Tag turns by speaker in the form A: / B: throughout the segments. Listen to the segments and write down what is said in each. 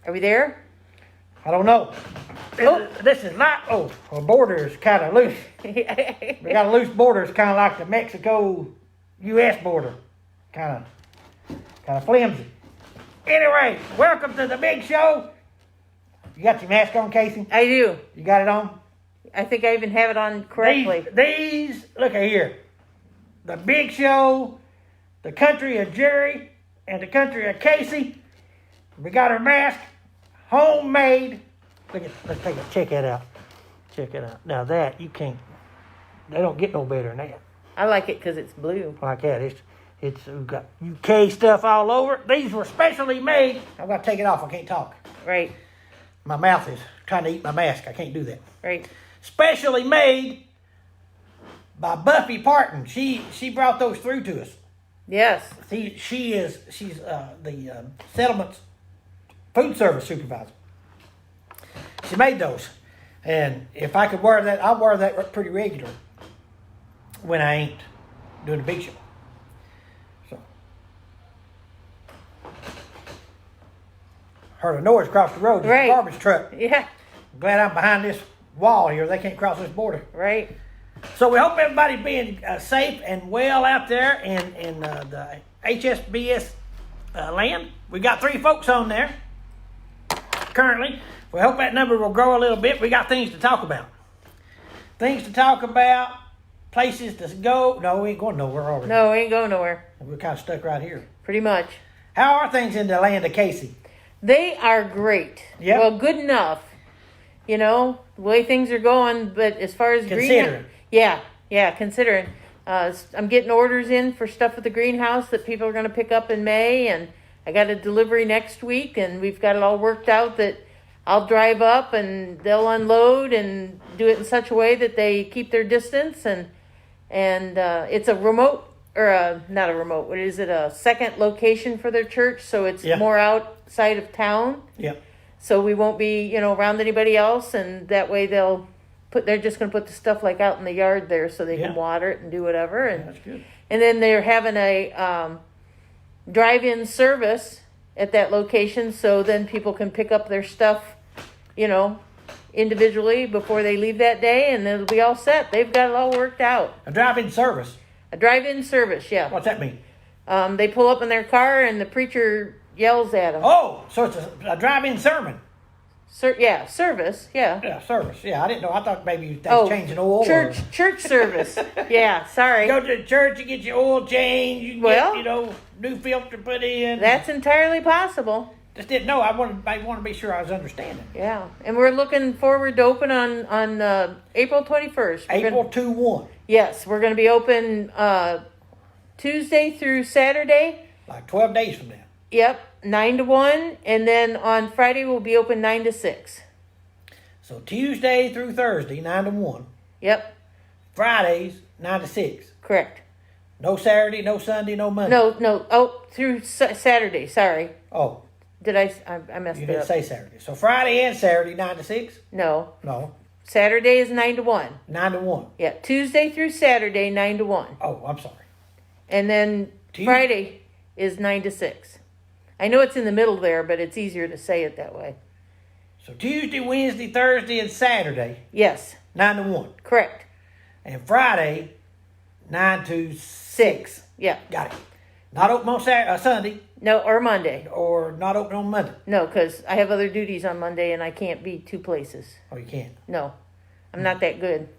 A: Are we there?
B: I don't know. This is not, the border is kind of loose. We got a loose border. It's kind of like the Mexico-U.S. border. Kind of flimsy. Anyway, welcome to the big show. You got your mask on, Casey?
A: I do.
B: You got it on?
A: I think I even have it on correctly.
B: These look at here. The big show, the country of Jerry, and the country of Casey. We got our mask, homemade. Let's check that out. Check it out. Now that, you can't, they don't get no better than that.
A: I like it because it's blue.
B: Like that. It's we've got UK stuff all over. These were specially made. I've got to take it off. I can't talk.
A: Right.
B: My mouth is trying to eat my mask. I can't do that.
A: Right.
B: Specially made by Buffy Parton. She brought those through to us.
A: Yes.
B: She's the settlement's food service supervisor. She made those, and if I could wear that, I'll wear that pretty regular when I ain't doing the big show. So, heard a noise across the road. There's
A: Right.
B: a garbage truck.
A: Yeah.
B: I'm glad I'm behind this wall here. They can't cross this border.
A: Right.
B: So we hope everybody's being safe and well out there in the HSBS land. We got 3 folks on there currently. We hope that number will grow a little bit. We got things to talk about. Places to go. No, we ain't going nowhere, are we?
A: No, we ain't going nowhere.
B: We're kind of stuck right here.
A: Pretty much.
B: How are things in the land of Casey?
A: They are great.
B: Yeah.
A: Well, good enough. You know, the way things are going, but as far as
B: Considering.
A: Considering. I'm getting orders in for stuff at the greenhouse that people are going to pick up in May, and I got a delivery next week, and we've got it all worked out that I'll drive up and they'll unload and do it in such a way that they keep their distance, and it's a remote, or not a remote, what is it, a second location for their church, so it's more outside of town.
B: Yeah.
A: So we won't be, around anybody else, and that way they're just going to put the stuff like out in the yard there so they can water it and do whatever. And
B: That's good.
A: And then they're having a drive-in service at that location, so then people can pick up their stuff, individually before they leave that day, and it'll be all set. They've got it all worked out.
B: A drive-in service.
A: A drive-in service, yeah.
B: What's that mean?
A: They pull up in their car, and the preacher yells at them.
B: Oh, so it's a drive-in sermon.
A: Service, yeah.
B: Yeah, service. Yeah, I didn't know. I thought maybe they was changing oil.
A: Church service. Yeah, sorry.
B: You go to the church, you get your oil changed, you get, new filter put in.
A: That's entirely possible.
B: Just didn't know. I want to be sure I was understanding.
A: Yeah, and we're looking forward to open on April 21st.
B: April 2-1.
A: Yes, we're going to be open Tuesday through Saturday.
B: Like 12 days from now.
A: Yep, 9 to 1, and then on Friday we'll be open 9 to 6.
B: So Tuesday through Thursday, 9 to 1.
A: Yep.
B: Fridays, 9 to 6.
A: Correct.
B: No Saturday, no Sunday, no Monday.
A: No. Oh, through Saturday. Sorry.
B: Oh.
A: Did I messed it up.
B: You didn't say Saturday. So Friday and Saturday, 9 to 6?
A: No.
B: No.
A: Saturday is 9 to 1.
B: 9 to 1.
A: Yeah, Tuesday through Saturday, 9 to 1.
B: Oh, I'm sorry.
A: And then Friday is 9 to 6. I know it's in the middle there, but it's easier to say it that way.
B: So Tuesday, Wednesday, Thursday, and Saturday.
A: Yes.
B: 9 to 1.
A: Correct.
B: And Friday, 9 to 6.
A: Yeah.
B: Got it. Not open on Sunday.
A: No, or Monday.
B: Or not open on Monday.
A: No, because I have other duties on Monday and I can't be 2 places.
B: Oh, you can't?
A: No. I'm not that good.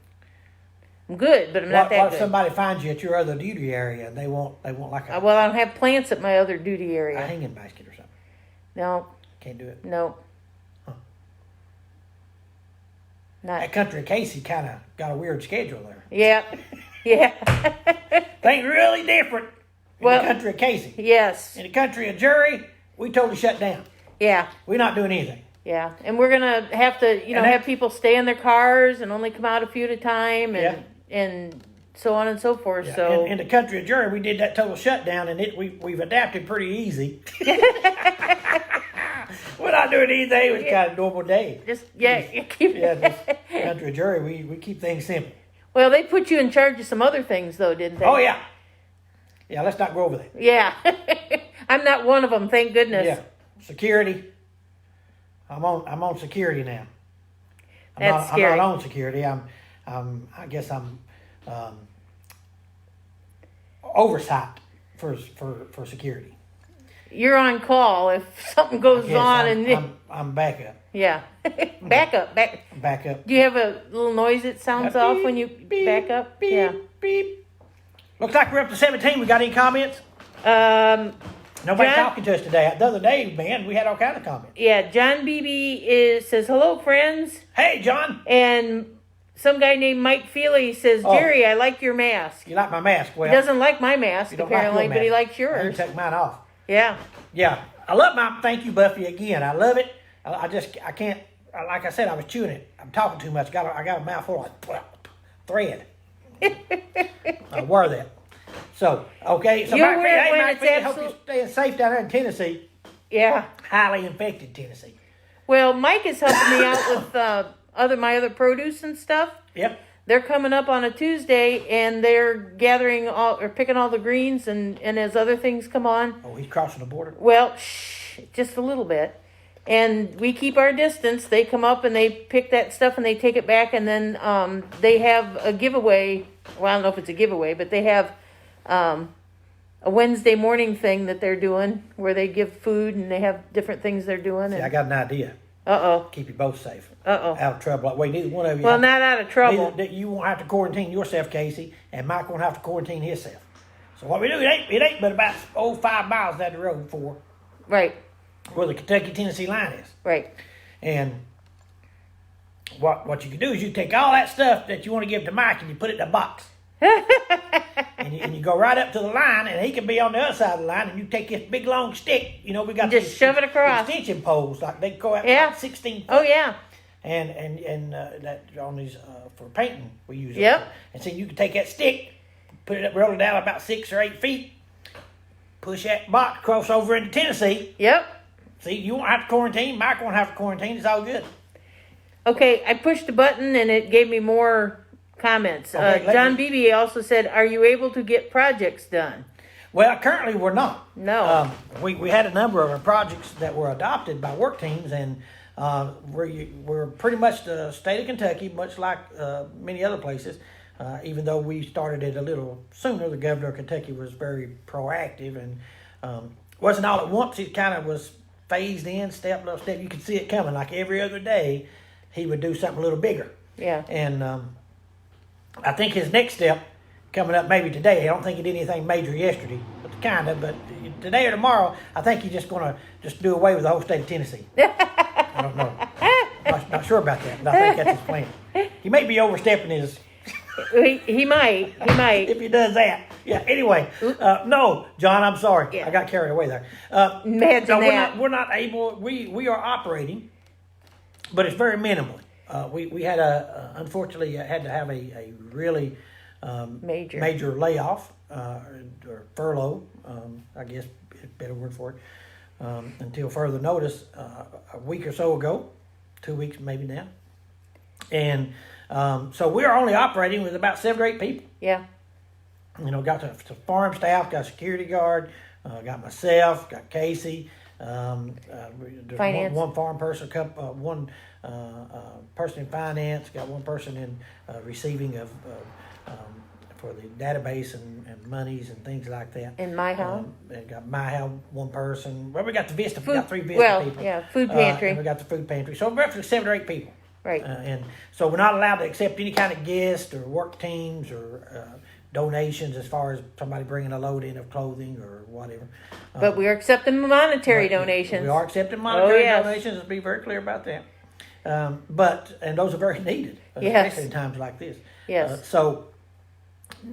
A: I'm good, but I'm not that
B: what
A: good.
B: if somebody finds you at your other duty area and they want like a
A: well, I don't have plants at my other duty area.
B: a hanging basket or something?
A: No.
B: Can't do it?
A: No.
B: Huh.
A: Not.
B: That country of Casey kind of got a weird schedule there.
A: Yeah. Yeah.
B: Things really different in the country of Casey.
A: Yes.
B: In the country of Jury, we totally shut down.
A: Yeah.
B: We're not doing anything.
A: Yeah. And we're going to have to, have people stay in their cars and only come out a few at a time and so on and so forth.
B: Yeah.
A: So
B: in the country of Jury, we did that total shutdown, and we've adapted pretty easy. We're not doing anything. It was kind of a normal day.
A: Just keep
B: this country of Jury, we keep things simple.
A: Well, they put you in charge of some other things, though, didn't they?
B: Oh, yeah. Yeah, let's not go over that.
A: Yeah. I'm not one of them, thank goodness.
B: Yeah. Security. I'm on security now.
A: That's scary.
B: I'm not on security. I guess I'm oversight for security.
A: You're on call if something goes
B: Yes,
A: on, and
B: I'm backup.
A: yeah, back up.
B: Backup.
A: Do you have a little noise that sounds off when you back up?
B: Beep,
A: Yeah.
B: beep. Looks like we're up to 17. We got any comments? Nobody
A: John?
B: talking to us today. The other day, man, we had all kind of comments.
A: Yeah, John Beebe says, hello, friends.
B: Hey, John,
A: And some guy named Mike Feely says,
B: Oh.
A: Jerry, I like your mask.
B: you like my mask? Well,
A: He doesn't like my mask,
B: you don't like
A: apparently,
B: your
A: but he
B: mask.
A: likes yours.
B: I took mine off.
A: Yeah.
B: Yeah, I love my. Thank you, Buffy, again. I love it. I can't. Like I said, I was chewing it. I'm talking too much. I got a mouthful of thread. I wear that. So, okay. So,
A: You
B: Mike,
A: wear it
B: hey,
A: when
B: Mike,
A: it's
B: I hope
A: absolute-
B: you're staying safe down there in Tennessee.
A: Yeah.
B: Highly infected Tennessee.
A: Well, Mike is helping me out with my other produce and stuff.
B: Yep.
A: They're coming up on a Tuesday, and they're gathering or picking all the greens, and as other things come on,
B: Oh, he's crossing the border.
A: well, just a little bit. And we keep our distance. They come up and they pick that stuff and they take it back, and then they have a giveaway. Well, I don't know if it's a giveaway, but they have a Wednesday morning thing that they're doing where they give food and they have different things they're doing.
B: See, I
A: And,
B: got an idea.
A: uh-oh,
B: Keep you both safe.
A: uh-oh.
B: Out of trouble. Wait, neither one of you.
A: Well, not out of trouble.
B: You won't have to quarantine yourself, Casey, and Mike won't have to quarantine himself. So what we do, it ain't but about 5 miles down the road for
A: Right,
B: where the Kentucky-Tennessee line is.
A: right.
B: And what you can do is you take all that stuff that you want to give to Mike and you put it in a box. and you go right up to the line, and he can be on the other side of the line, and you take this big long stick. You know, we got
A: Just
B: these
A: shove it across.
B: extension poles, like they go out
A: Yeah.
B: like 16 feet.
A: Oh, yeah.
B: And that on these for painting we use it.
A: Yep.
B: And so you can take that stick, put it up, roll it down about 6 or 8 feet, push that box across over into Tennessee.
A: Yep.
B: See, you won't have to quarantine. Mike won't have to quarantine. It's all good.
A: Okay, I pushed a button and it gave me more comments.
B: Okay, let
A: John
B: me-
A: Beebe also said, are you able to get projects done?
B: Well, currently we're not.
A: No.
B: We had a number of our projects that were adopted by work teams, and we're pretty much the state of Kentucky, much like many other places. Even though we started it a little sooner, the governor of Kentucky was very proactive and wasn't all at once. It kind of was phased in, step by step. You could see it coming. Like every other day, he would do something a little bigger.
A: Yeah.
B: And I think his next step coming up maybe today. I don't think he did anything major yesterday, but kind of. But today or tomorrow, I think he's just going to just do away with the whole state of Tennessee. I don't know. Not sure about that, but I think that's his plan. He may be overstepping his
A: He might.
B: if he does that. Yeah. Anyway, no, John, I'm sorry.
A: Yeah.
B: I got carried away there.
A: Imagine
B: No,
A: that.
B: we're not able. We are operating, but it's very minimally. We had unfortunately had to have a really major layoff or furlough. I guess is a better word for it. Until further notice, a week or so ago, 2 weeks maybe now, and so we're only operating with about 7 or 8 people.
A: Yeah.
B: You know, got the farm staff, got a security guard, got myself, got Casey. There's
A: Finance.
B: one farm person, one person in finance, got one person in receiving of for the database and monies and things like that.
A: In my house.
B: And got my house, one person. Well, we got the Vista. We
A: Food-
B: got 3 Vista
A: well,
B: people.
A: yeah, food pantry.
B: And we got the food pantry. So we're roughly 7 or 8 people.
A: Right.
B: And so we're not allowed to accept any kind of guests or work teams or donations as far as somebody bringing a load in of clothing or whatever.
A: But we are accepting monetary
B: But
A: donations.
B: We are accepting monetary
A: yes.
B: donations. Let's be very clear about that. And those are very needed,
A: Yes.
B: especially in times like this.
A: Yes.
B: So,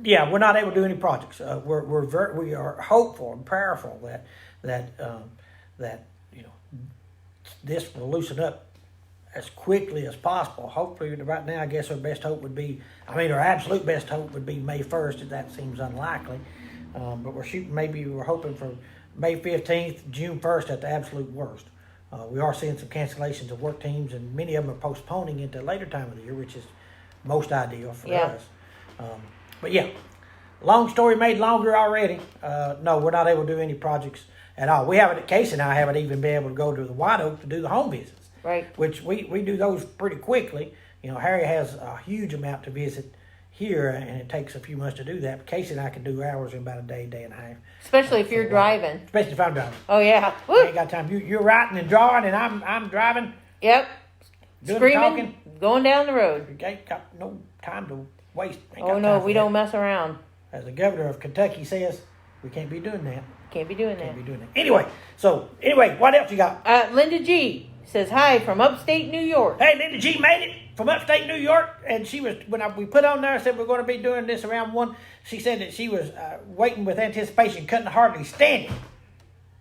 B: yeah, we're not able to do any projects. We are hopeful and prayerful that you know this will loosen up as quickly as possible. Hopefully, right now, I guess our best hope would be, our absolute best hope would be May 1st, and that seems unlikely. But we're hoping for May 15th, June 1st at the absolute worst. We are seeing some cancellations of work teams, and many of them are postponing into a later time of the year, which is most ideal for us. But yeah, long story made longer already. No, we're not able to do any projects at all. Casey and I haven't even been able to go to the White Oak to do the home visits.
A: Right.
B: which we do those pretty quickly. You know, Harry has a huge amount to visit here, and it takes a few months to do that. But Casey and I can do ours in about a day, day and a half.
A: Especially if you're driving.
B: Especially if I'm driving.
A: Oh yeah.
B: I
A: Woo.
B: ain't got time. You're writing and drawing, and I'm driving,
A: Yep.
B: doing
A: Screaming,
B: talking.
A: going down the road.
B: You ain't got no time to waste. Ain't
A: Oh
B: got
A: no,
B: time for
A: we
B: that.
A: don't mess around.
B: As the governor of Kentucky says, we can't be doing that.
A: Can't be doing
B: Can't
A: that.
B: be doing that. Anyway, what else you got?
A: Linda G says hi from upstate New York.
B: Hey, Linda G made it from upstate New York, and she was we put on there. Said we're going to be doing this around 1. She said that she was waiting with anticipation, couldn't hardly stand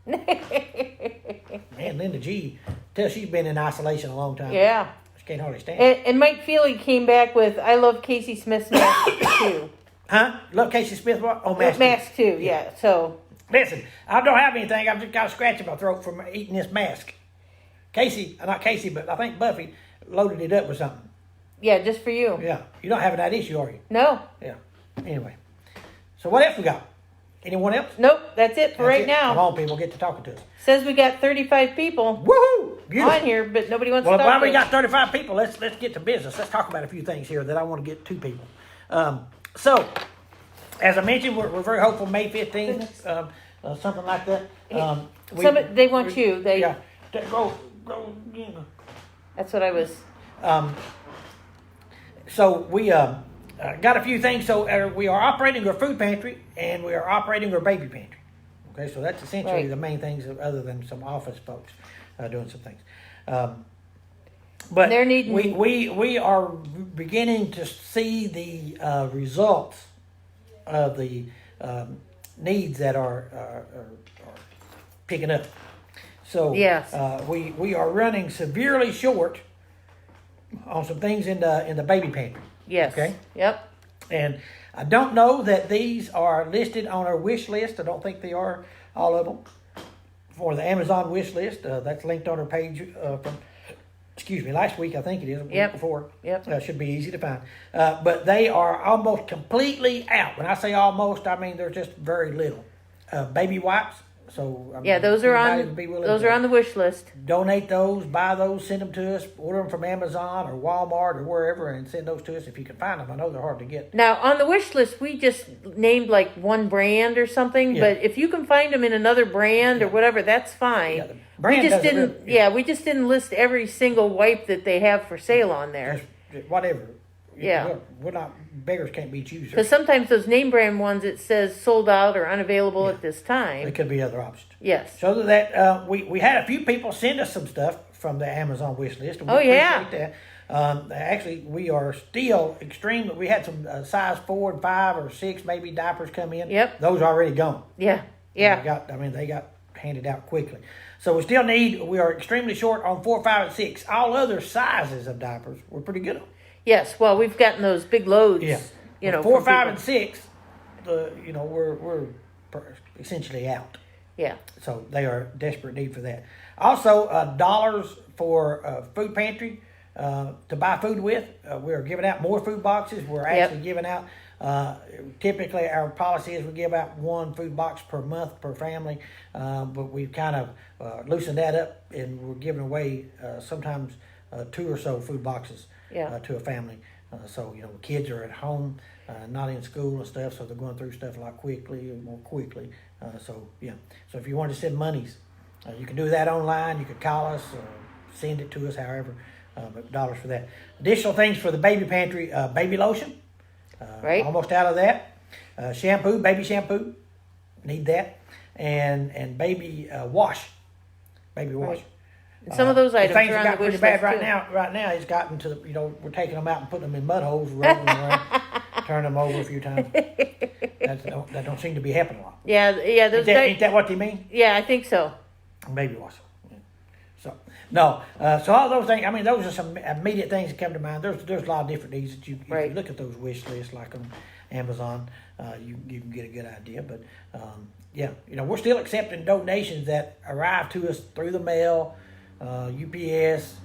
B: it. Man, Linda G, tell she's been in isolation a long time.
A: Yeah.
B: She can't hardly stand it.
A: And Mike Feely came back with I love Casey Smith's mask too.
B: Huh? Love Casey Smith? What? Oh, mask.
A: Mask too, yeah. So
B: Listen, I don't have anything. I've just got a scratch in my throat from eating this mask. Casey, not Casey, but I think Buffy loaded it up with something.
A: yeah, just for you.
B: Yeah. You're not having that issue, are you?
A: No.
B: Yeah. Anyway. So what else we got? Anyone else?
A: Nope, that's it for
B: That's
A: right
B: it.
A: now.
B: Come on, people, get to talking to us.
A: Says we got 35 people
B: Woohoo! Beautiful.
A: on here, but nobody wants
B: Well,
A: to talk
B: while we
A: to
B: got
A: us.
B: 35 people, let's get to business. Let's talk about a few things here that I want to get to people. So, as I mentioned, we're very hopeful May 15th, something like that.
A: They want you.
B: Yeah. Go. You know.
A: That's what I was.
B: So we got a few things. So we are operating our food pantry and we are operating our baby pantry. Okay, so that's essentially
A: Right.
B: the main things, other than some office folks doing some things. But
A: They're needing-
B: we are beginning to see the results of the needs that are picking up. So
A: Yes.
B: we are running severely short on some things in the baby pantry.
A: Yes.
B: Okay.
A: Yep.
B: And I don't know that these are listed on our wish list. I don't think they are, all of them, for the Amazon wish list. That's linked on our page from, last week, I think it is, a week
A: Yep.
B: before.
A: Yep.
B: Should be easy to find. But they are almost completely out. When I say almost, I mean there's just very little. Baby wipes. So I
A: Yeah,
B: mean,
A: those are
B: anybody
A: on.
B: would be willing
A: Those
B: to
A: are on the wish list.
B: donate those, buy those, send them to us, order them from Amazon or Walmart or wherever, and send those to us if you can find them. I know they're hard to get.
A: Now on the wish list, we just named like one brand or something.
B: Yeah.
A: But if you can find them in another brand or whatever, that's fine.
B: Yeah, the brand
A: we just
B: doesn't
A: didn't.
B: really-
A: Yeah, we just didn't list every single wipe that they have for sale on there.
B: Just whatever.
A: Yeah.
B: We're not, beggars can't be choosers.
A: Because sometimes those name brand ones, it says sold out or unavailable at this
B: There
A: time.
B: could be other options.
A: Yes.
B: So that we had a few people send us some stuff from the Amazon wish list. And we
A: Oh, yeah.
B: appreciate that. Actually, we are still extremely. We had some size 4 and 5 or 6 maybe diapers come in.
A: Yep.
B: Those are already gone.
A: Yeah. Yeah.
B: They got handed out quickly. So we are extremely short on 4, 5, and 6. All other sizes of diapers we're pretty good on.
A: Yes. Well, we've gotten those big loads.
B: Yeah.
A: You know,
B: 4,
A: from
B: 5,
A: people.
B: and 6. We're essentially out.
A: Yeah.
B: So they are desperate need for that. Also, dollars for food pantry to buy food with. We are giving out more food boxes. We're actually giving out. Typically, our policy is we give out 1 food box per month per family, but we've kind of loosened that up, and we're giving away sometimes 2 or so food boxes to a family. So kids are at home, not in school and stuff, so they're going through stuff a lot more quickly. So if you want to send monies, you can do that online. You could call us or send it to us, however. But dollars for that. Additional things for the baby pantry: baby lotion.
A: Right.
B: Almost out of that. Shampoo, baby shampoo, need that, and baby wash, baby wash.
A: Right. And some of those items
B: things
A: are
B: have
A: on
B: got
A: the wish
B: pretty bad
A: list
B: right
A: too.
B: now. Right now, it's gotten to we're taking them out and putting them in mud holes, rolling them around, turning them over a few times. That don't seem to be happening a lot.
A: Yeah. Yeah. Those.
B: Ain't that what they mean?
A: Yeah, I think so.
B: Baby wash. Yeah. So no, so all those things. I mean, those are some immediate things that come to mind. There's a lot of different needs that if
A: Right.
B: you look at those wish lists, like on Amazon, you can get a good idea. But we're still accepting donations that arrive to us through the mail, UPS,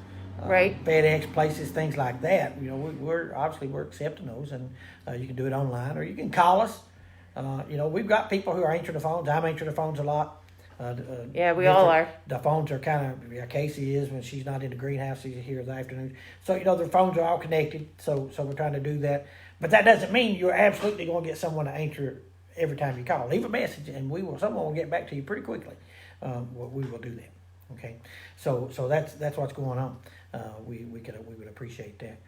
A: Right.
B: FedEx, places, things like that. We're accepting those, and you can do it online or you can call us. We've got people who are answering the phones. I'm answering the phones a lot.
A: Yeah, we all are.
B: The phones are kind of, yeah, Casey is when she's not in the greenhouse, she's here in the afternoon. So, their phones are all connected, so we're trying to do that. But that doesn't mean you're absolutely going to get someone to answer every time you call. Leave a message, and someone will get back to you pretty quickly. We will do that. Okay, so that's what's going on. We would appreciate that.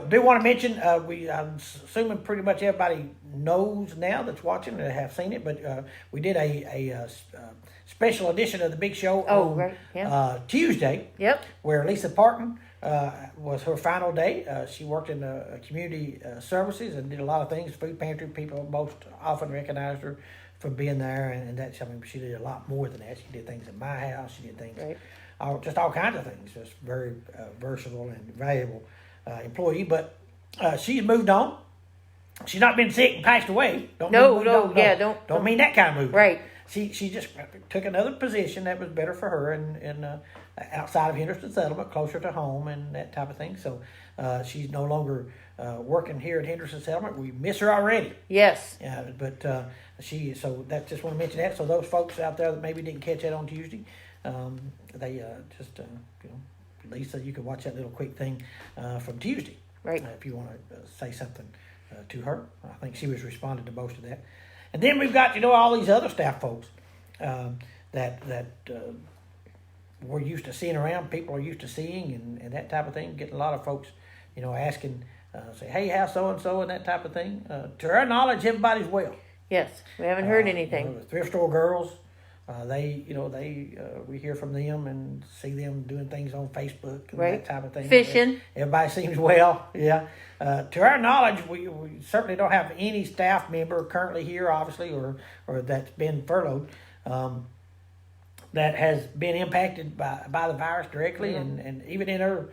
B: Do want to mention I'm assuming pretty much everybody knows now that's watching and have seen it, but we did a special edition of the Big Show on
A: right. Yeah.
B: Tuesday.
A: Yep.
B: Where Lisa Parton was her final day. She worked in community services and did a lot of things. Food pantry people most often recognized her for being there, and that's, she did a lot more than that. She did things in my house. She did things, just all kinds of things. Just very versatile and valuable employee. But she's moved on. She's not been sick and passed away. Don't mean that kind of movement.
A: Right.
B: She just took another position that was better for her and outside of Henderson Settlement, closer to home and that type of thing. So she's no longer working here at Henderson Settlement. We miss her already.
A: Yes.
B: But so that, just want to mention that. So those folks out there that maybe didn't catch that on Tuesday, they Lisa, you can watch that little quick thing from Tuesday.
A: Right.
B: If you want to say something to her. I think she was responding to most of that. And then we've got, all these other staff folks that we're used to seeing around. People are used to seeing and that type of thing. Getting a lot of folks, asking, say, hey, how's so-and-so and that type of thing. To our knowledge, everybody's well.
A: Yes, we haven't heard anything.
B: The thrift store girls, we hear from them and see them doing things on Facebook and that type of thing.
A: Fishing.
B: Everybody seems well, yeah. To our knowledge, we certainly don't have any staff member currently here, obviously, or that's been furloughed, that has been impacted by the virus directly, and even in our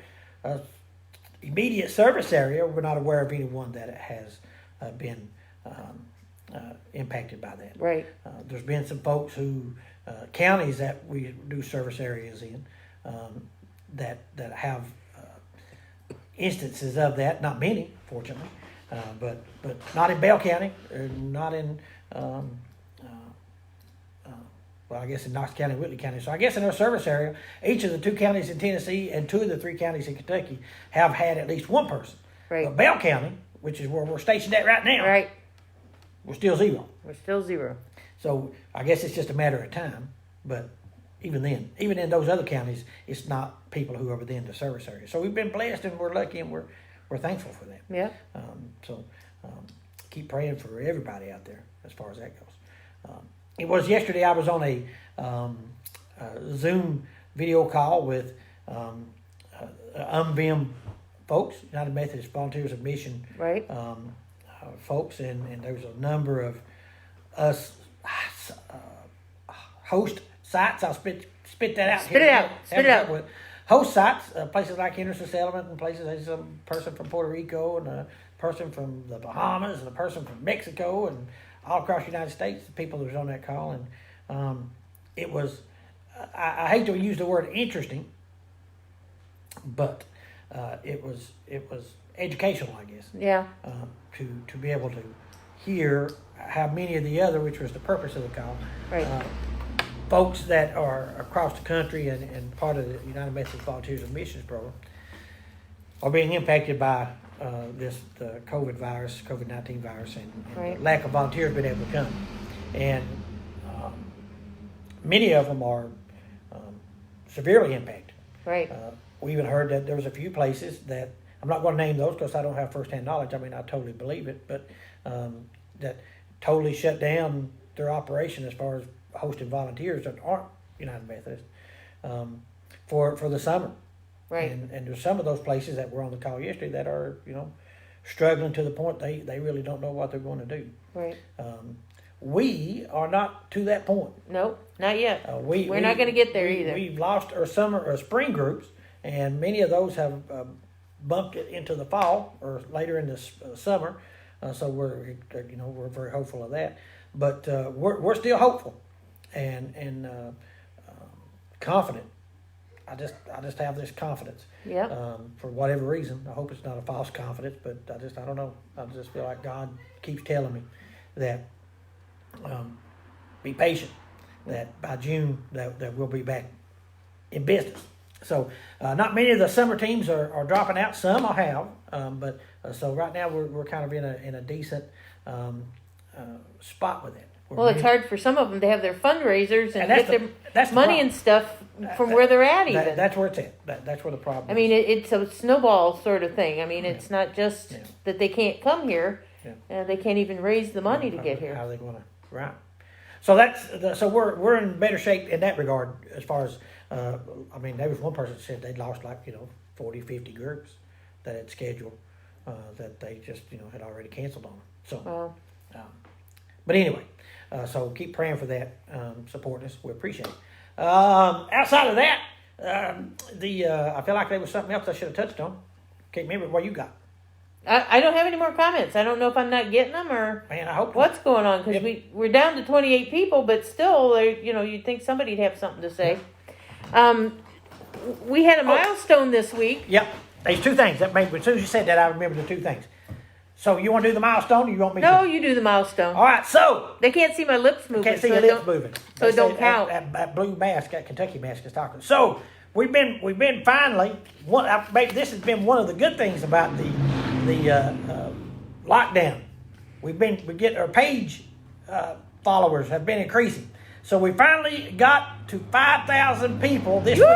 B: immediate service area, we're not aware of anyone that has been impacted by that.
A: Right.
B: There's been some folks who counties that we do service areas in that have instances of that. Not many, fortunately, but not in Bell County, not in I guess in Knox County, Whitley County. So I guess in our service area, each of the 2 counties in Tennessee and 2 of the 3 counties in Kentucky have had at least one person.
A: Right.
B: But Bell County, which is where we're stationed at right now,
A: Right.
B: we're still 0.
A: We're still 0.
B: So I guess it's just a matter of time. But even then, even in those other counties, it's not people who are within the service area. So we've been blessed and we're lucky and we're thankful for that.
A: Yeah.
B: So keep praying for everybody out there as far as that goes. It was yesterday I was on a Zoom video call with UMVM folks, United Methodist Volunteers of Mission
A: Right.
B: Folks, and there was a number of us host sites. I'll spit that out.
A: Spit it out.
B: With host sites, places like Henderson Settlement, and places there's a person from Puerto Rico and a person from the Bahamas and a person from Mexico and all across the United States, the people who was on that call. And it was, I hate to use the word interesting, but it was educational, I guess.
A: Yeah.
B: To be able to hear how many of the other, which was the purpose of the call,
A: Right.
B: Folks that are across the country and part of the United Methodist Volunteers of Missions program are being impacted by the COVID-19 virus, and
A: Right.
B: the lack of volunteers being able to come. And many of them are severely impacted.
A: Right.
B: We even heard that there was a few places that, I'm not going to name those because I don't have firsthand knowledge. I mean, I totally believe it, but that totally shut down their operation as far as hosting volunteers that aren't United Methodist for the summer.
A: Right.
B: And there's some of those places that were on the call yesterday that are, struggling to the point they really don't know what they're going to do.
A: Right.
B: We are not to that point.
A: Nope, not yet.
B: We're
A: not going to get there either.
B: We've lost our summer or spring groups, and many of those have bumped it into the fall or later in the summer. So we're very hopeful of that. But we're still hopeful and confident. I just have this confidence.
A: Yeah.
B: For whatever reason, I hope it's not a false confidence, but I don't know. I just feel like God keeps telling me that be patient. that by June that we'll be back in business. So not many of the summer teams are dropping out. Some I have, but so right now we're kind of in a decent spot with it.
A: Well, it's hard for some of them to have their fundraisers and
B: that's
A: get
B: that's
A: their money
B: problem.
A: and stuff from where they're at. Even
B: That's where it's at. That's where the problem.
A: I mean, it's a snowball sort of thing. I mean, it's not just
B: Yeah.
A: that they can't come here;
B: Yeah.
A: they can't even raise the money to get
B: How
A: here.
B: are they going to? Right. So so we're in better shape in that regard as far as I mean, there was one person that said they'd lost 40, 50 groups that had scheduled that they just had already canceled on them. So,
A: Well,
B: but anyway, so keep praying for that, supporting us. We appreciate it. Outside of that, I feel like there was something else I should have touched on. Can't remember what you got.
A: I don't have any more comments. I don't know if I'm not getting them or
B: Man, I hope
A: what's going on because we're down to 28 people, but still, you'd think somebody'd have something to say. We had a milestone this week.
B: Yep. There's two things that made. As soon as you said that, I remember the two things. So you want to do the milestone, or you want me
A: No,
B: to?
A: you do the milestone.
B: All right. So
A: They can't see my lips moving.
B: can't see
A: so
B: your
A: it
B: lips
A: don't-
B: moving.
A: so it don't
B: That-
A: count.
B: That blue mask, that Kentucky mask, is talking. So we've been finally. This has been one of the good things about the lockdown. We get our page followers have been increasing. So we finally got to 5,000 people this week.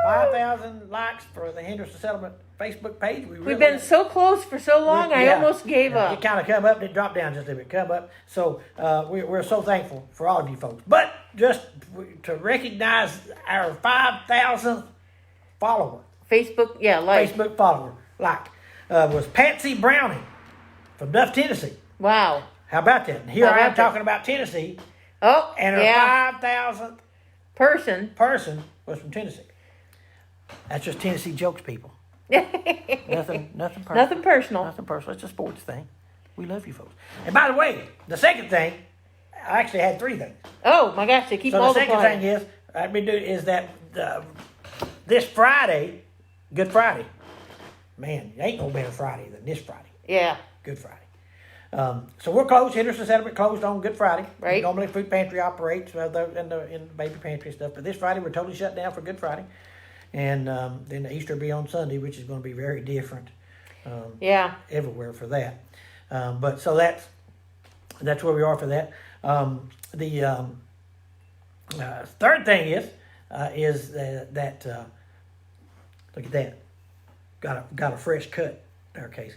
B: 5,000 likes for the Henderson Settlement Facebook page.
A: We've been so close for so long, I almost gave up.
B: It kind of come up, it dropped down just a bit, come up. So we're so thankful for all of you folks. But just to recognize our 5,000th follower,
A: Facebook,
B: Facebook follower, was Patsy Browning from Duff, Tennessee.
A: Wow.
B: How about that? And here
A: How
B: I am
A: about that?
B: talking about Tennessee,
A: Oh,
B: and her
A: yeah.
B: 5,000th
A: Person.
B: person was from Tennessee. That's just Tennessee jokes, people. Nothing personal.
A: Nothing personal.
B: Nothing personal. It's a sports thing. We love you folks. And by the way, the second thing, I actually had three things.
A: Oh my gosh, they keep
B: So the
A: multiplying.
B: second thing is that this Friday, Good Friday, man, there ain't no better Friday than this Friday.
A: Yeah.
B: Good Friday. So we're closed. Henderson Settlement closed on Good Friday.
A: Right.
B: Normally, food pantry operates in the baby pantry and stuff, but this Friday we're totally shut down for Good Friday, and then the Easter will be on Sunday, which is going to be very different.
A: Yeah.
B: Everywhere for that. But so that's where we are for that. The third thing is that look at that, got a fresh cut there, Casey.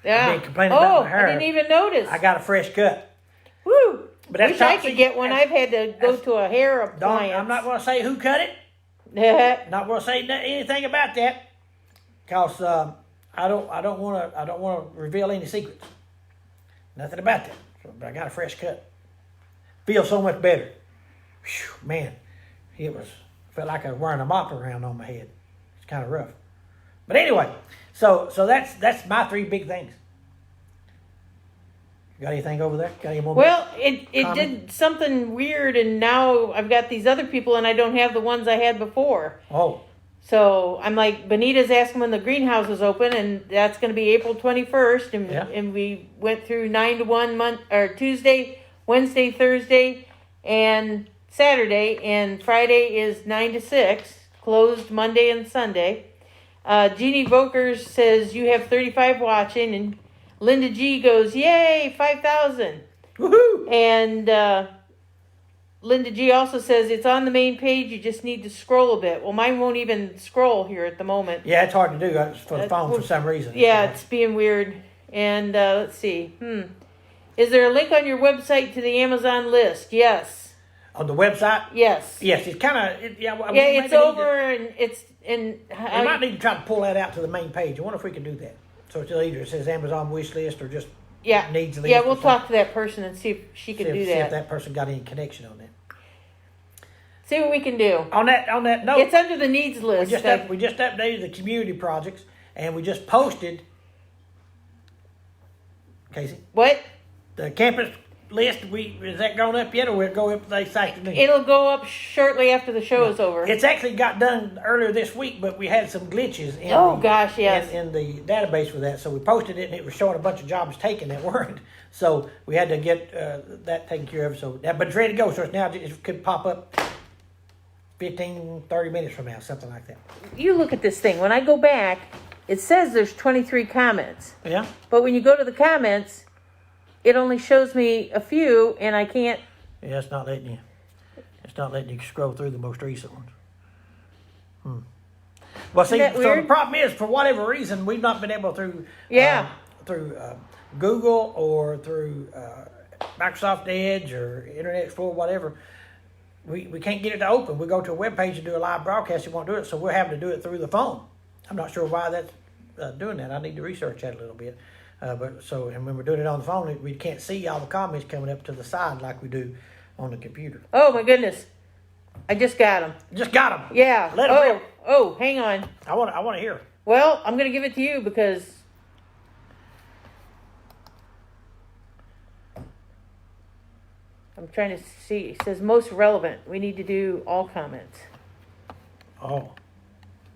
A: Yeah.
B: I've been complaining about my hair.
A: I didn't even notice.
B: I got a fresh cut.
A: Woo.
B: But that's
A: Wish I
B: top
A: could
B: secret.
A: get one. I've had to go to a hair appliance.
B: I'm not going to say who cut it.
A: Yeah.
B: Not going to say anything about that, cause I don't want to reveal any secrets. Nothing about that. So, but I got a fresh cut. Feels so much better. Whew, man, felt like I was wearing a mop around on my head. It's kind of rough. But anyway, so that's my three big things. Got anything over there? Got any more?
A: Well, it
B: comment?
A: did something weird, and now I've got these other people, and I don't have the ones I had before.
B: Oh,
A: So I'm like, Benita's asking when the greenhouse is open, and that's going to be April 21st. And
B: Yeah.
A: and we went through 9 to 1 Tuesday, Wednesday, Thursday, and Saturday, and Friday is 9 to 6, closed Monday and Sunday. Jeannie Vokers says you have 35 watching, and Linda G goes, yay, 5,000.
B: woohoo!
A: And Linda G also says it's on the main page. You just need to scroll a bit. Well, mine won't even scroll here at the moment.
B: Yeah, it's hard to do for the phone for some reason.
A: Yeah, it's being weird. And let's see. Is there a link on your website to the Amazon list? Yes.
B: On the website.
A: Yes.
B: Yes, it's kind of
A: Yeah, it's over, and it's in.
B: We might need to try to pull that out to the main page. I wonder if we can do that. So it's either it says Amazon wish list or just
A: Yeah.
B: needs list.
A: Yeah,
B: or
A: we'll
B: something.
A: talk to that person and see if she can do
B: See if
A: that.
B: that person got any connection on that.
A: See what we can do.
B: On that note,
A: It's under the needs
B: we
A: list.
B: just updated the community projects, and we just posted, Casey,
A: What?
B: the campus list, is that gone up yet, or will it go up this afternoon?
A: It'll go up shortly after the show is over.
B: It's actually got done earlier this week, but we had some glitches in in the database with that. So we posted it, and it was showing a bunch of jobs taken that weren't. So we had to get that taken care of. So, but it's ready to go. So it's now it could pop up 15, 30 minutes from now, something like that.
A: You look at this thing. When I go back, it says there's 23 comments.
B: Yeah.
A: But when you go to the comments, it only shows me a few, and I can't.
B: Yeah, it's not letting you. It's not letting you scroll through the most recent ones. Well, see,
A: Isn't that
B: so
A: weird?
B: the problem is, for whatever reason, we've not been able through Google or through Microsoft Edge or Internet Explorer, whatever. We can't get it to open. We go to a web page and do a live broadcast. It won't do it, so we're having to do it through the phone. I'm not sure why that's doing that. I need to research that a little bit. And when we're doing it on the phone, we can't see all the comments coming up to the side like we do on the computer.
A: Oh my goodness! I just got them.
B: Just got them.
A: Yeah.
B: Let 'em rip.
A: Oh, hang on.
B: I want to hear.
A: Well, I'm gonna give it to you because I'm trying to see. It says most relevant. We need to do all comments.
B: Oh.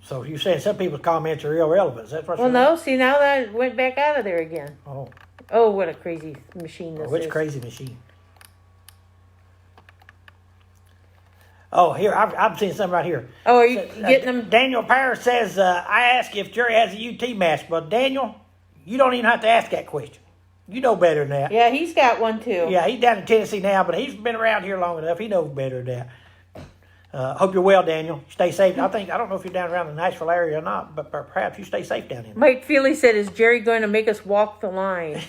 B: So you saying some people's comments are irrelevant? Is that what
A: Well,
B: you're
A: no. See, now that I went back out of there again.
B: Oh.
A: Oh, what a crazy machine this
B: Which
A: is.
B: crazy machine? Oh, here, I've seen something right here.
A: Oh, are you getting them?
B: Daniel Parrish says, I ask if Jerry has a UT mask. But Daniel, you don't even have to ask that question. You know better than that.
A: Yeah, he's got one too.
B: Yeah, he's down in Tennessee now, but he's been around here long enough. He knows better than that. Hope you're well, Daniel. Stay safe. I don't know if you're down around the Nashville area or not, but perhaps you stay safe down here.
A: Mike Feely said, "Is Jerry going to make us walk the line?"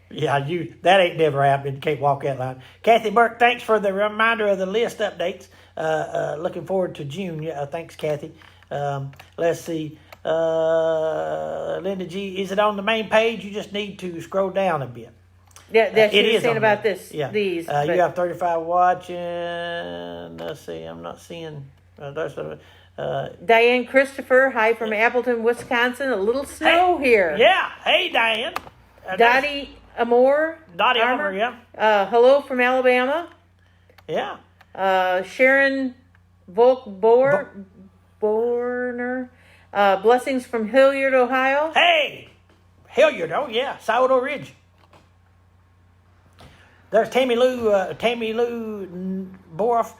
B: Yeah, that ain't never happened. You can't walk that line. Kathy Burke, thanks for the reminder of the list updates. Looking forward to June. Yeah, thanks, Kathy. Let's see. Linda G, is it on the main page? You just need to scroll down a bit.
A: Yeah, that's what
B: It
A: you're
B: is
A: saying
B: on
A: about
B: there.
A: this.
B: Yeah.
A: These.
B: You have 35 watching. Let's see. I'm not seeing.
A: Diane Christopher, hi from Appleton, Wisconsin. A little snow here.
B: Yeah. Hey, Diane.
A: Dottie Amore.
B: Dottie Armour, yeah.
A: Hello from Alabama.
B: Yeah.
A: Sharon Borner. Blessings from Hilliard, Ohio.
B: Hey, Hilliard. Oh yeah, Sourdough Ridge. There's Tammy Lou Boroff.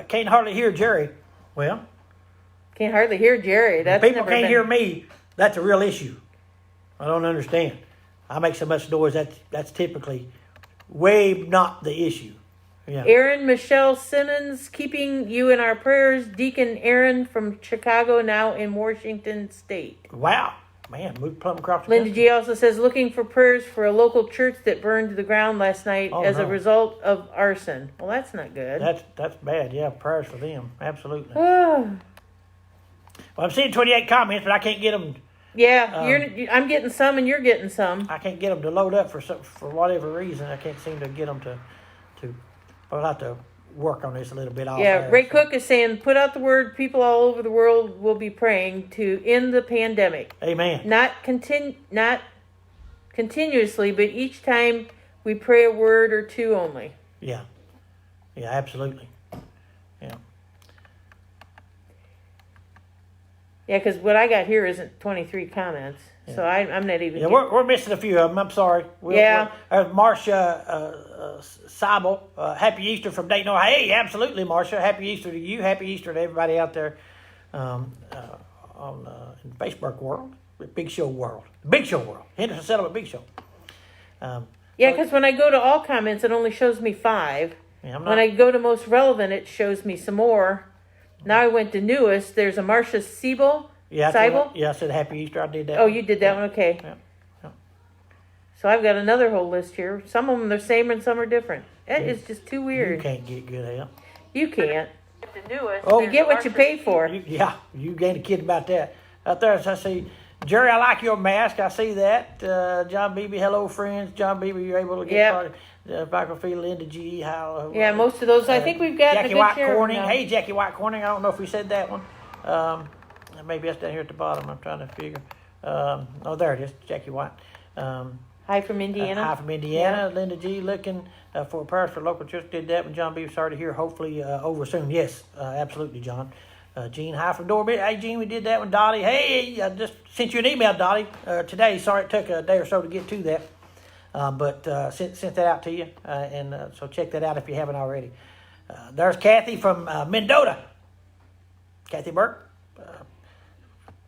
B: Can't hardly hear Jerry. Well,
A: Can't hardly hear Jerry. That's
B: people
A: never
B: can't
A: been-
B: hear me. That's a real issue. I don't understand. I make so much noise. That's typically way not the issue. Yeah.
A: Aaron Michelle Simmons, keeping you in our prayers. Deacon Aaron from Chicago, now in Washington State.
B: Wow, man, moved plumb across the
A: Linda
B: country.
A: G also says, looking for prayers for a local church that burned to the ground last night
B: Oh,
A: as a
B: no.
A: result of arson. Well, that's not good.
B: That's bad. Yeah, prayers for them. Absolutely.
A: Oh,
B: Well, I'm seeing 28 comments, but I can't get them.
A: yeah, I'm getting some and you're getting some.
B: I can't get them to load up for whatever reason. I can't seem to get them to. I'll have to work on this a little bit.
A: Yeah, Ray Cook is saying, put out the word. People all over the world will be praying to end the pandemic.
B: Amen.
A: Not continuously, but each time we pray a word or two only.
B: Yeah. Yeah, absolutely. Yeah.
A: Yeah, because what I got here isn't 23 comments, so I'm not even.
B: Yeah, we're missing a few of them. I'm sorry. Marcia Seibel, Happy Easter from Dayton. Hey, absolutely, Marcia. Happy Easter to you. Happy Easter to everybody out there in the Facebook world, Big Show world. Big Show world. Henderson Settlement Big Show.
A: Yeah, because when I go to all comments, it only shows me 5.
B: Yeah,
A: when I go to most relevant, it shows me some more. Now I went to newest. There's a Marcia Seibel. Seibel?
B: I said Happy Easter. I did that.
A: Oh, you did that one? Okay.
B: Yeah.
A: So I've got another whole list here. Some of them are the same and some are different. It is just too weird.
B: You can't get good help.
A: You can't. The newest.
B: Oh,
A: You get what you pay for.
B: You ain't a kid about that. Out there, I see, Jerry, I like your mask. I see that. John Beebe, hello, friends. John Beebe, you're able to get started. Bakerfield, Linda G. How?
A: Yeah, most of those. I think we've got
B: Jackie
A: a good
B: White
A: share.
B: Corning.
A: Now.
B: Hey, Jackie White Corning. I don't know if we said that one. Maybe that's down here at the bottom. I'm trying to figure. Oh, there it is, Jackie White.
A: Hi, Hi from Indiana.
B: Hi from Indiana. Linda G. looking for prayers for local church. Did that when John B. started here. Hopefully over soon. Yes, absolutely, John. Gene, hi from Dorby. Hey, Gene, we did that one. Dottie, hey, I just sent you an email, Dottie, today. Sorry it took a day or so to get to that. But sent that out to you. So check that out if you haven't already. There's Kathy from Mendota. Kathy Burke.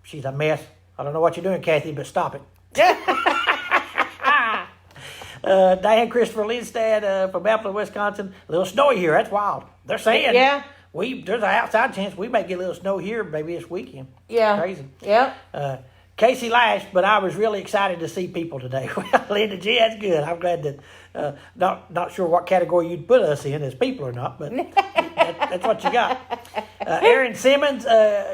B: She's a mess. I don't know what you're doing, Kathy, but stop it. Diane Christopher Lindstad from Appleton, Wisconsin. A little snowy here. That's wild. They're saying there's an outside chance we may get a little snow here maybe this weekend.
A: Yeah.
B: Crazy.
A: Yeah.
B: Casey Lash, but I was really excited to see people today. Well, Linda G, that's good. I'm glad that, not sure what category you'd put us in as people or not, but that's what you got. Aaron Simmons,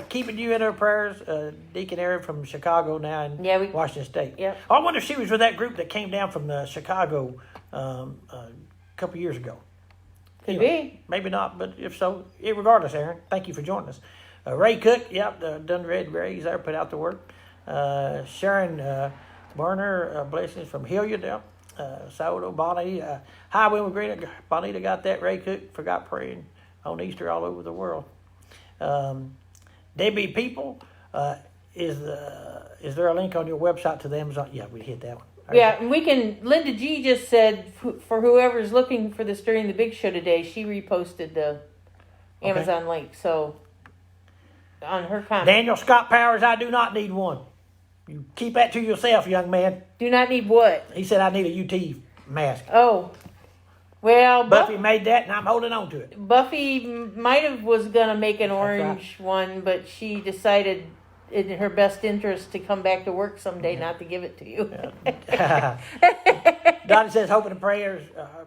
B: keeping you in her prayers. Deacon Aaron from Chicago now in Washington State.
A: Yeah.
B: I wonder if she was with that group that came down from Chicago a couple years ago.
A: Could be.
B: Maybe not, but if so, regardless, Aaron, thank you for joining us. Ray Cook, done Red Rays there, put out the work. Sharon Barner, blessings from Hilliard, Sourdough, Bonita. Hi, Wilma Green. Bonita got that. Ray Cook forgot praying on Easter all over the world. Debbie People, is there a link on your website to the Amazon? Yeah, we hit that one.
A: Yeah, and we can. Linda G just said for whoever's looking for this during the big show today, she reposted the Amazon link. So on her comment,
B: Daniel Scott Powers, I do not need one. You keep that to yourself, young man.
A: do not need what?
B: He said I need a UT mask.
A: Oh, well,
B: Buffy made that, and I'm holding on to it.
A: Buffy might have was gonna make an orange one, but she decided in her best interest to come back to work someday, not to give it to you.
B: Dottie says, hoping and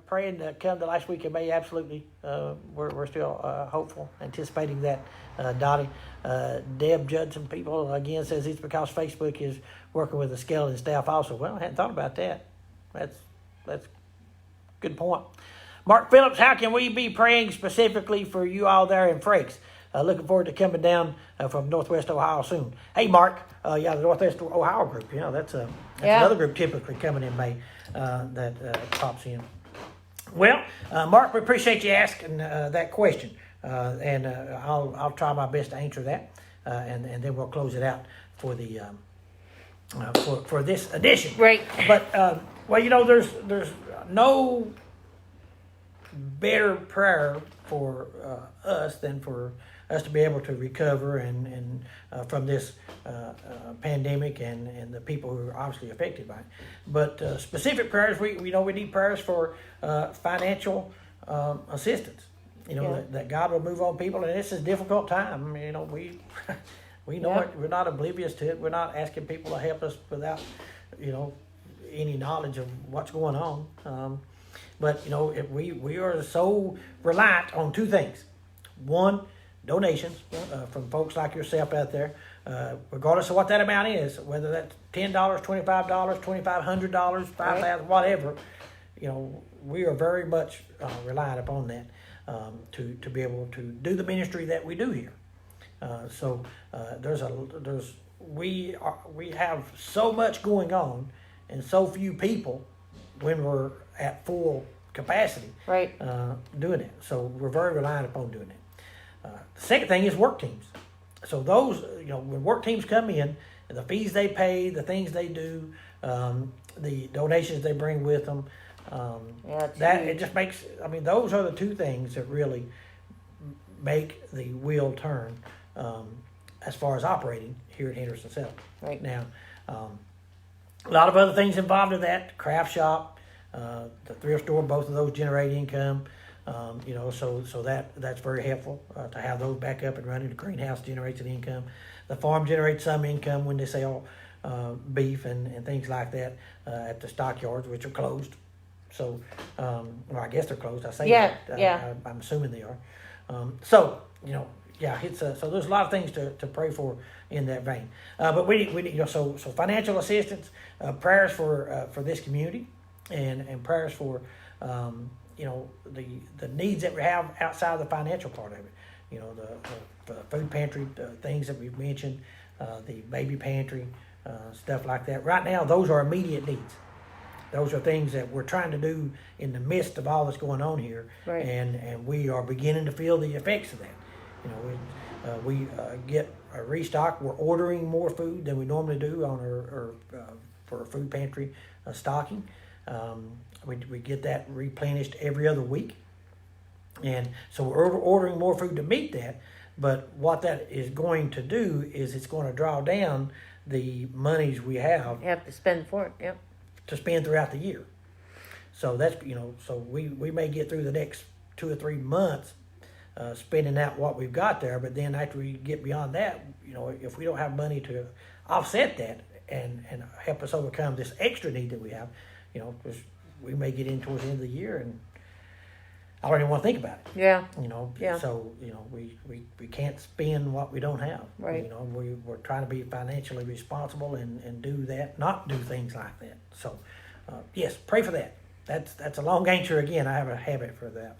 B: praying to come the last week of May. Absolutely. We're still hopeful, anticipating that, Dottie. Deb Judson, people, again, says it's because Facebook is working with the skeleton staff also. Well, I hadn't thought about that. That's a good point. Mark Phillips, how can we be praying specifically for you all there in Frakes? Looking forward to coming down from Northwest Ohio soon. Hey, Mark, the Northwest Ohio group, that's another group typically coming in May that pops in. Well, Mark, we appreciate you asking that question, and I'll try my best to answer that, and then we'll close it out for the for this edition.
A: Right.
B: But there's no better prayer for us than for us to be able to recover and from this pandemic and the people who are obviously affected by it. But specific prayers, we need prayers for financial assistance. That God will move on people, and this is a difficult time. We know it. We're not oblivious to it. We're not asking people to help us without any knowledge of what's going on. But we are so reliant on two things. One, donations from folks like yourself out there, regardless of what that amount is, whether that's $10, $25, $2,500, $5,000, whatever. We are very much reliant upon that to be able to do the ministry that we do here. We have so much going on and so few people when we're at full capacity,
A: right?
B: Doing it. So we're very reliant upon doing it. The second thing is work teams. So those, when work teams come in, the fees they pay, the things they do, the donations they bring with them, it just makes. Those are the two things that really make the wheel turn as far as operating here at Henderson South.
A: Right
B: now, a lot of other things involved in that. Craft shop, the thrift store, both of those generate income. So that's very helpful to have those back up and running. The greenhouse generates an income. The farm generates some income when they sell beef and things like that at the stockyards, which are closed. So, I guess they're closed. I say that. I'm assuming they are. So there's a lot of things to pray for in that vein. But we need so financial assistance, prayers for this community, and prayers for the needs that we have outside of the financial part of it. The food pantry, things that we've mentioned, the baby pantry, stuff like that. Right now, those are immediate needs. Those are things that we're trying to do in the midst of all that's going on here,
A: Right.
B: and we are beginning to feel the effects of that. You know, we get a restock. We're ordering more food than we normally do on our for our food pantry stocking. We get that replenished every other week, and so we're ordering more food to meet that. But what that is going to do is it's going to draw down the monies we have
A: You have to spend for it. Yep.
B: to spend throughout the year. So that's, so we may get through the next 2 or 3 months spending out what we've got there, but then after we get beyond that, if we don't have money to offset that and help us overcome this extra need that we have, 'cause we may get in towards the end of the year and I don't even want to think about it.
A: Yeah. Yeah.
B: So, we can't spend what we don't have.
A: Right.
B: We're trying to be financially responsible and do that, not do things like that. So, yes, pray for that. That's a long answer again. I have a habit for that.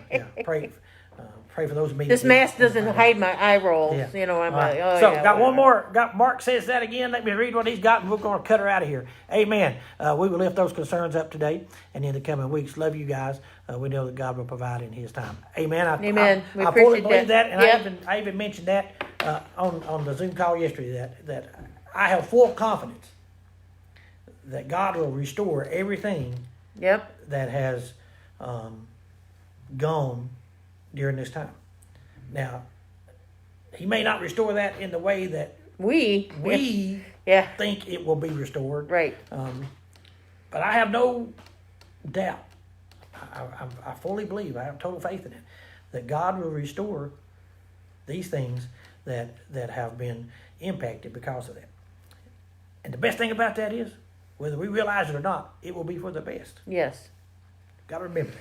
B: But, pray for those meetings.
A: This mask doesn't hide my eye rolls.
B: Yeah.
A: I'm like, oh
B: so
A: yeah.
B: got one
A: whatever.
B: more. Got Mark says that again. Let me read what he's got, and we're going to cut her out of here. Amen. We will lift those concerns up today and in the coming weeks. Love you guys. We know that God will provide in His time. Amen.
A: Amen. We
B: I fully
A: appreciate
B: believe that, and
A: Yep.
B: I even mentioned that on the Zoom call yesterday. That I have full confidence that God will restore everything
A: Yep.
B: that has gone during this time. Now, He may not restore that in the way that we
A: Yeah.
B: think it will be restored.
A: Right.
B: But I have no doubt. I fully believe, I have total faith in it, that God will restore these things that have been impacted because of that. And the best thing about that is, whether we realize it or not, it will be for the best.
A: Yes.
B: Got to remember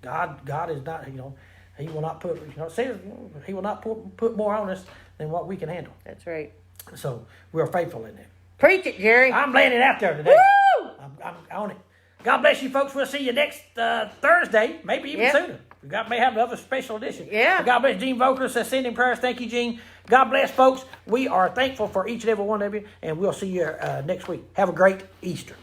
B: that. God is not, He will not put, it says He will not put more on us than what we can handle.
A: That's right.
B: So we're faithful in that.
A: Preach it, Jerry.
B: I'm laying it out there today.
A: Woo!
B: I'm on it. God bless you, folks. We'll see you next Thursday, maybe even sooner. We may have another special edition.
A: Yeah.
B: God bless Gene Volker says sending prayers. Thank you, Gene. God bless, folks. We are thankful for each and every one of you, and we'll see you next week. Have a great Easter.